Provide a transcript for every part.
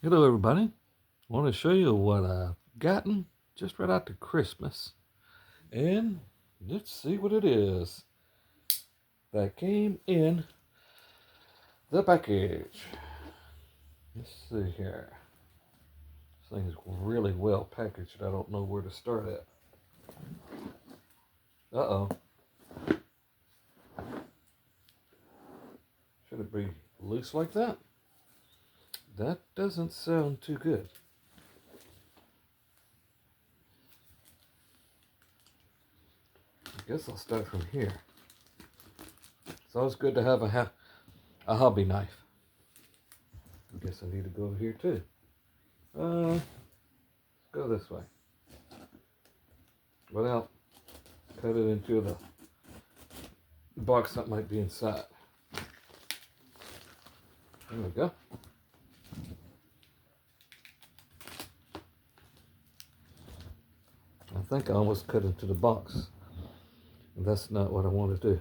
Hello, everybody. I want to show you what I've gotten just right after Christmas. And let's see what it is that came in the package. Let's see here. This thing is really well packaged. I don't know where to start at. Uh-oh. Should it be loose like that? That doesn't sound too good. I guess I'll start from here. It's always good to have a hobby knife. I guess I need to go over here too. Let's go this way. Without cut it into the box that might be inside. There we go. I think I almost cut into the box. And that's not what I want to do.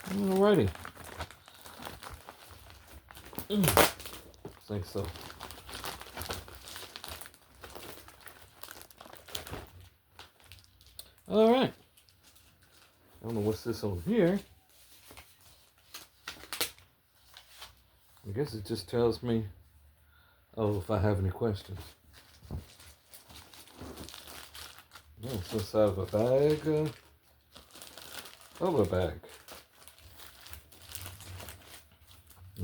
Alrighty. I think so. Alright. I don't know what's this on here. I guess it just tells me, oh, if I have any questions. Oh, it's inside of a bag. A bag.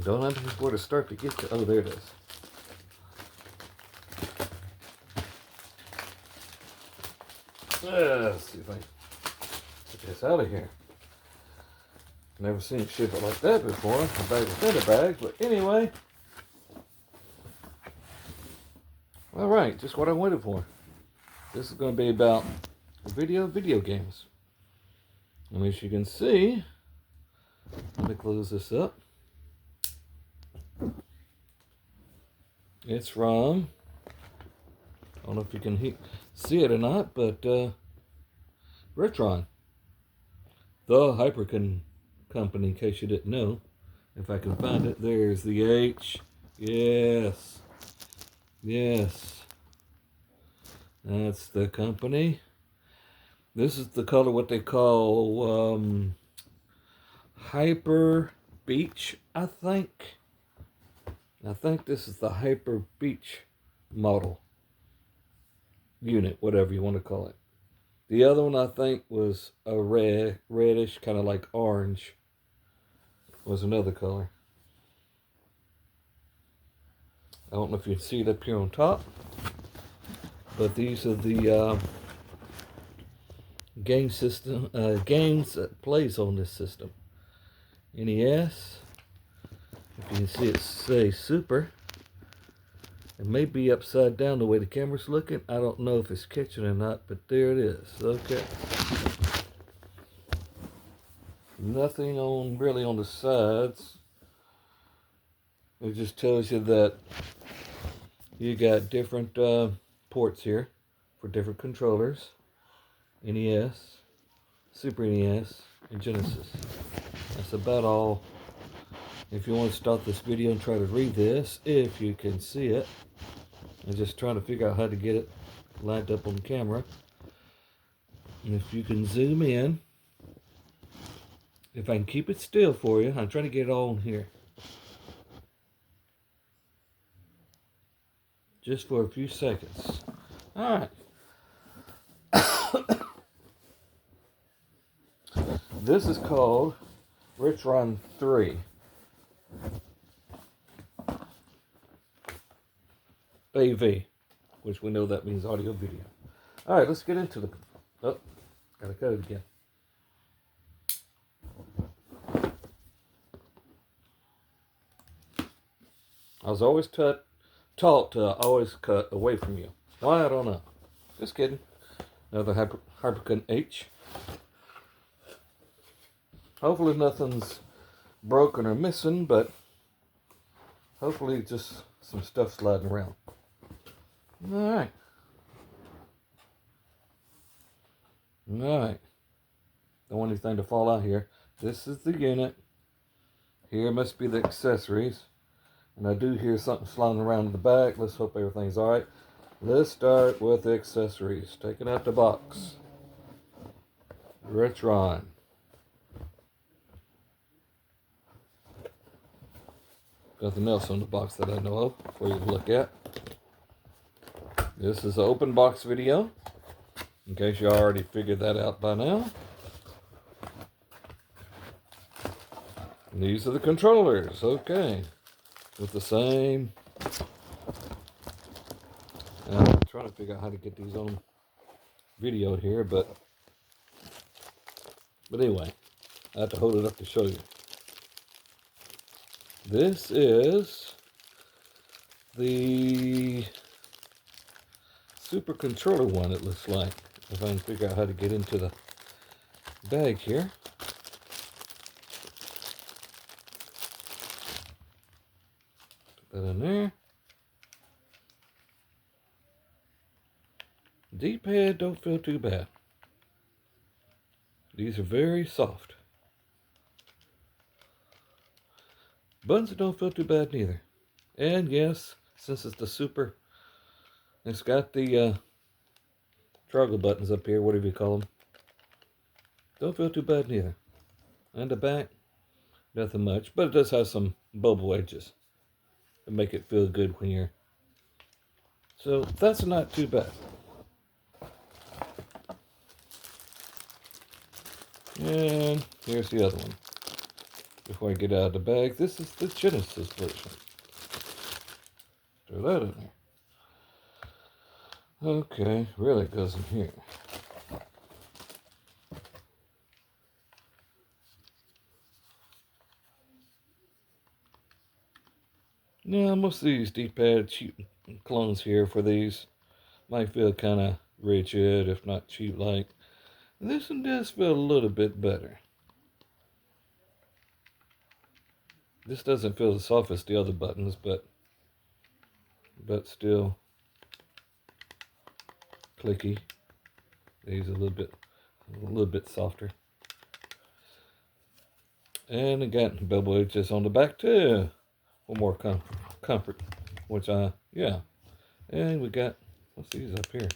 Don't have where to start to get to. Oh, there it is. Let's see if I can get this out of here. Never seen it ship it like that before. A bag within a bag, but anyway. All right, just what I waited for. This is going to be about video games. And as you can see, let me close this up. It's from, I don't know if you can see it or not, but Retron. The Hyperkin company, in case you didn't know. If I can find it, there's the H. Yes. Yes. That's the company. This is the color, what they call Hyper Beach, I think. I think this is the Hyper Beach model unit, whatever you want to call it. The other one I think was a reddish, kind of like orange, was another color. I don't know if you can see it up here on top, but these are the game system games that plays on this system. NES. If you can see it say Super. It may be upside down the way the camera's looking. I don't know if it's catching or not, but there it is. Okay. Nothing on really on the sides. It just tells you that you got different ports here for different controllers. NES, Super NES, and Genesis. That's about all. If you want to start this video and try to read this, if you can see it, I'm just trying to figure out how to get it lined up on camera. And if you can zoom in, if I can keep it still for you, I'm trying to get it all in here. Just for a few seconds. All right. This is called Retron 3. AV, which we know that means audio video. All right, let's get into the. Oh, gotta cut it again. I was always taught to always cut away from you. Why, I don't know. Just kidding. Another Hypercon H. Hopefully nothing's broken or missing, but hopefully just some stuff sliding around. Alright. Alright. Don't want anything to fall out here. This is the unit. Here must be the accessories. And I do hear something sliding around in the back. Let's hope everything's alright. Let's start with the accessories. Taking out the box. Retron. Nothing else on the box that I know of for you to look at. This is an open box video, in case you already figured that out by now. And these are the controllers, okay, with the same. I'm trying to figure out how to get these on video here, but anyway, I have to hold it up to show you. This is the Super Controller one, it looks like. If I can figure out how to get into the bag here. Put that in there. D-pad don't feel too bad. These are very soft. Buttons don't feel too bad neither. And yes, since it's the Super, it's got the toggle buttons up here, whatever you call them. Don't feel too bad neither. And the back, nothing much, but it does have some bubble edges to make it feel good when you're. So that's not too bad. And here's the other one. Before I get out of the bag, this is the Genesis version. Throw that in there. Okay, really goes in here. Now, most of these D-pad cheap clones here for these might feel kind of rigid, if not cheap-like. This one does feel a little bit better. This doesn't feel as soft as the other buttons, but still clicky. These are a little bit softer. And again, bubble edges on the back too, for more comfort. Which yeah. And we got, what's these up here?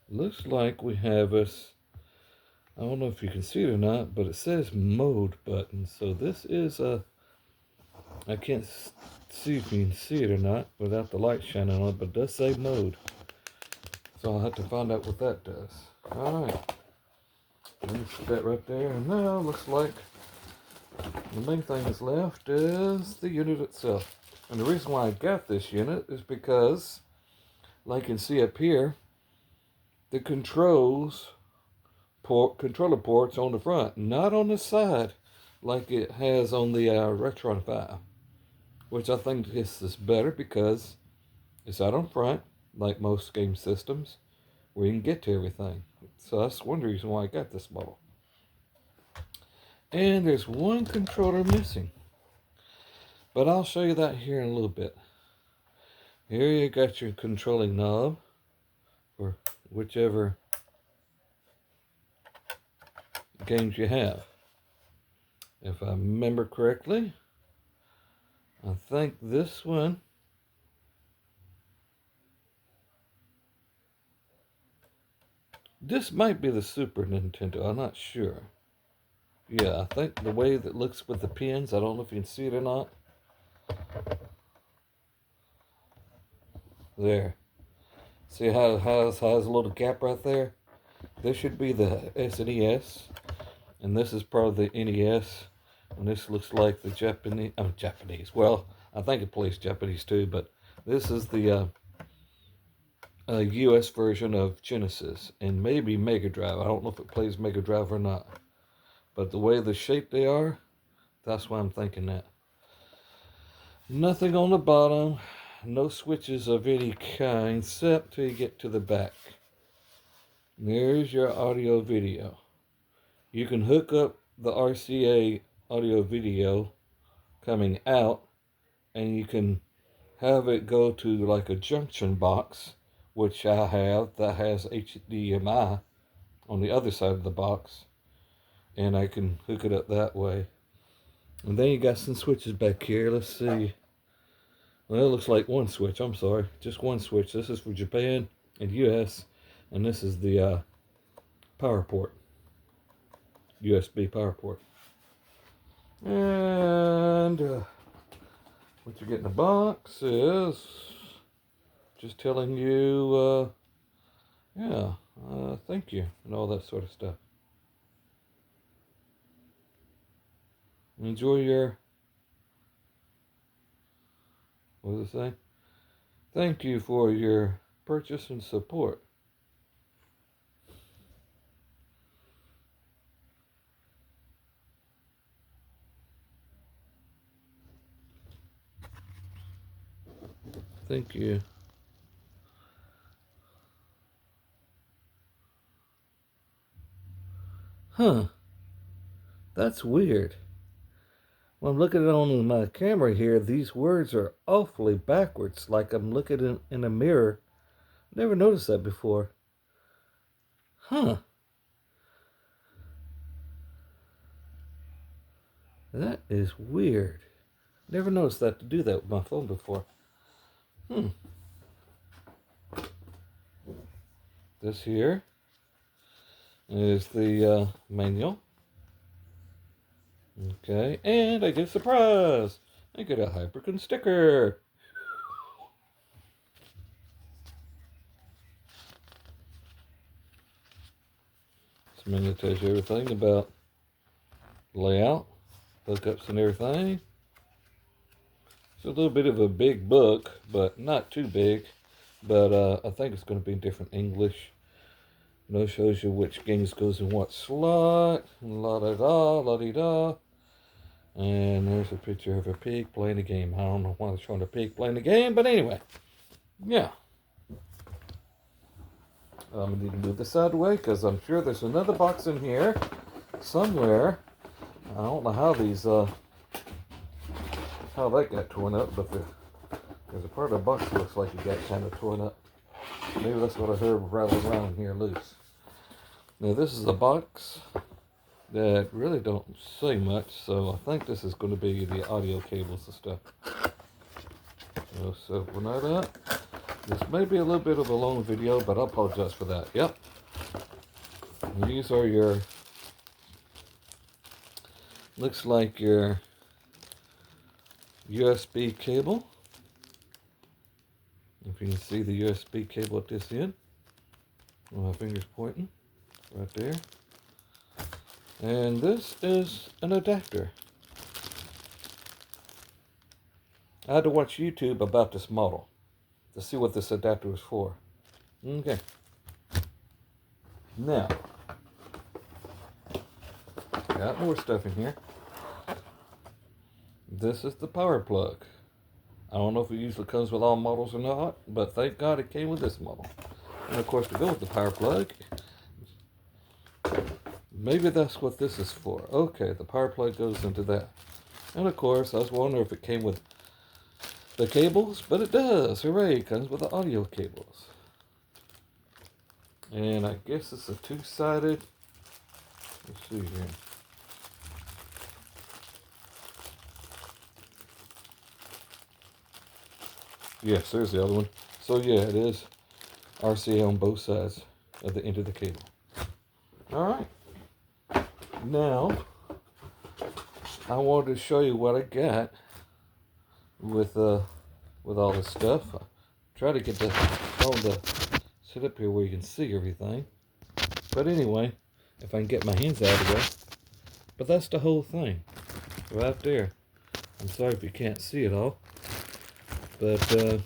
Looks like we have us. I don't know if you can see it or not, but it says mode button. So this is a. I can't see if you can see it or not without the light shining on it, but it does say mode. So I'll have to find out what that does. Alright. Let me put that right there. And now looks like the main thing that's left is the unit itself. And the reason why I got this unit is because, like you can see up here, the controller ports on the front, not on the side like it has on the Retron 5. Which I think this is better because it's out on front, like most game systems, where you can get to everything. So that's one reason why I got this model. And there's one controller missing. But I'll show you that here in a little bit. Here you got your controlling knob for whichever games you have. If I remember correctly, I think this one this might be the Super Nintendo, I'm not sure. Yeah, I think the way that it looks with the pins, I don't know if you can see it or not. There. See how it has a little gap right there? This should be the SNES, and this is probably the NES. And this looks like the Japanese. Well, I think it plays Japanese too, but this is the US version of Genesis and maybe Mega Drive. I don't know if it plays Mega Drive or not. But the way the shape they are, that's why I'm thinking that. Nothing on the bottom. No switches of any kind except till you get to the back. There's your audio video. You can hook up the RCA audio video coming out, and you can have it go to like a junction box, which I have, that has HDMI on the other side of the box, and I can hook it up that way. And then you got some switches back here. Let's see. Well, it looks like one switch. I'm sorry, just one switch. This is for Japan and US, and this is the power port, USB power port. And what you get in the box is just telling you, thank you, and all that sort of stuff. Enjoy your, what does it say? Thank you for your purchase and support. Thank you. Huh. That's weird. When I'm looking on my camera here, these words are awfully backwards, like I'm looking in a mirror. Never noticed that before. Huh. That is weird. Never noticed that to do that with my phone before. This here is the manual. Okay, and I get a surprise. I get a Hyperkin sticker. This manual tells you everything about layout, hookups and everything. It's a little bit of a big book, but not too big. But I think it's going to be in different English. You know, shows you which games goes in what slot. La-da-da, la-dee-da. And there's a picture of a pig playing a game. I don't know why they're showing a pig playing a game, but anyway. Yeah. I need to move this out of the way because I'm sure there's another box in here somewhere. I don't know how these, how that got torn up, but there's a part of the box that looks like it got kind of torn up. Maybe that's what I heard rattling around here loose. Now this is a box that really don't say much, so I think this is going to be the audio cables and stuff. So open that up. This may be a little bit of a long video, but I apologize for that. Yep. And these are your, looks like your USB cable. If you can see the USB cable at this end. My finger's pointing right there. And this is an adapter. I had to watch YouTube about this model to see what this adapter was for. Okay. Now, got more stuff in here. This is the power plug. I don't know if it usually comes with all models or not, but thank God it came with this model. And of course, to go with the power plug, maybe that's what this is for. Okay, the power plug goes into that. And of course, I was wondering if it came with the cables, but it does. Hooray, it comes with the audio cables. And I guess it's a two-sided, let's see here. Yes, there's the other one. So yeah, it is RCA on both sides of the end of the cable. All right. Now, I wanted to show you what I got with all this stuff. I try to get the phone to sit up here where you can see everything. But anyway, if I can get my hands out of the way. But that's the whole thing, right there. I'm sorry if you can't see it all. But there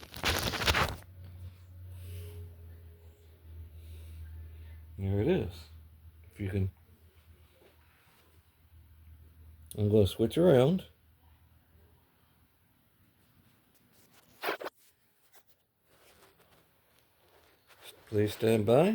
it is. If you can, I'm going to switch around. Please stand by.